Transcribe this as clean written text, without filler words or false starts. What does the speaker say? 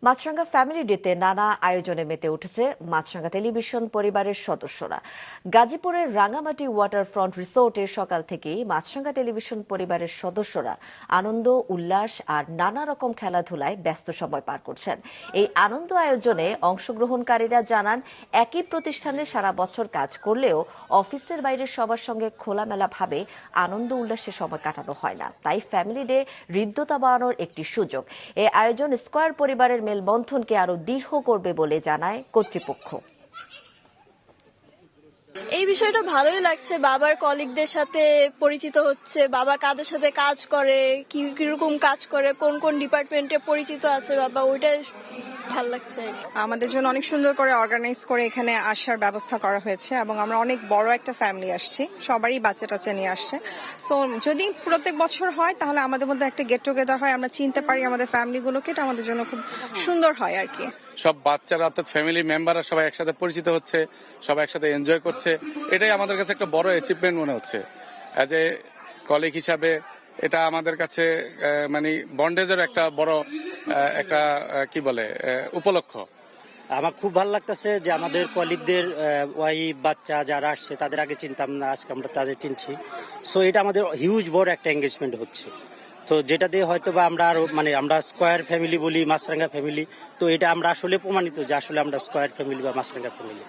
মাছরাঙ্গা family ডেতে নানা আয়োজনে মেতে উঠেছে মাছরাঙ্গা টেলিভিশন পরিবারের সদস্যরা। গাজীপুরের রাঙামাটি ওয়াটারফ্রন্ট রিসোর্টে সকাল থেকেই মাছরাঙ্গা টেলিভিশন পরিবারের সদস্যরা আনন্দ উল্লাস আর নানা রকম খেলাধুলায় ব্যস্ত সময় পার করছেন। এই আনন্দ আয়োজনে অংশগ্রহণকারীরা জানান, একই প্রতিষ্ঠানে সারা বছর কাজ করলেও অফিসের বাইরে সবার সঙ্গে খোলামেলাভাবে আনন্দ উল্লাসে সময় কাটানো হয় না, তাই ফ্যামিলি ডে হৃদ্যতা বাড়ানোর একটি সুযোগ। এই আয়োজন স্কয়ার পরিবারের মেলবন্ধনকে আরো দৃঢ় করবে বলে জানায় কর্তৃপক্ষ। এই বিষয়টা ভালোই লাগছে, বাবার কলিগদের সাথে পরিচিত হচ্ছে, বাবা কাদের সাথে কাজ করে, কিরকম কাজ করে, কোন কোন ডিপার্টমেন্টে পরিচিত আছে বাবা, ওইটাই ভালো লাগছে। আমাদের জন্য অনেক সুন্দর করে অর্গানাইজ করে এখানে আসার ব্যবস্থা করা হয়েছে এবং আমরা অনেক বড় একটা ফ্যামিলি আসছি, সবারই বাচ্চা টাচ্চা নিয়ে আসছে। সো যদি প্রত্যেক বছর হয় তাহলে আমাদের মধ্যে একটা গেট টুগেদার হয়, আমরা চিনতে পারি আমাদের ফ্যামিলিগুলোকে, এটা আমাদের জন্য খুব সুন্দর হয় আর কি। সব বাচ্চারা অর্থাৎ ফ্যামিলি মেম্বাররা সবাই একসাথে পরিচিত হচ্ছে, সবাই একসাথে এনজয় করছে, এটাই আমাদের কাছে একটা বড় অ্যাচিভমেন্ট মনে হচ্ছে। অ্যাজ এ কলিগ হিসাবে এটা আমাদের কাছে মানে বন্ডেজের একটা বড় একটা কি বলে উপলক্ষ। আমার খুব ভালো লাগতেছে যে আমাদের কলিগদের ওয়াইফ বাচ্চা যারা আসছে তাদের আগে চিনতাম না, আজকে আমরা তাদের চিনছি। সো এটা আমাদের হিউজ বড় একটা এঙ্গেজমেন্ট হচ্ছে। তো যেটা দিয়ে হয়তো বা আমরা আরো আমরা স্কয়ার ফ্যামিলি বলি, মাছরাঙ্গা ফ্যামিলি, তো এটা আমরা আসলে প্রমাণিত যে আসলে আমরা স্কয়ার ফ্যামিলি বা মাছরাঙ্গা ফ্যামিলি।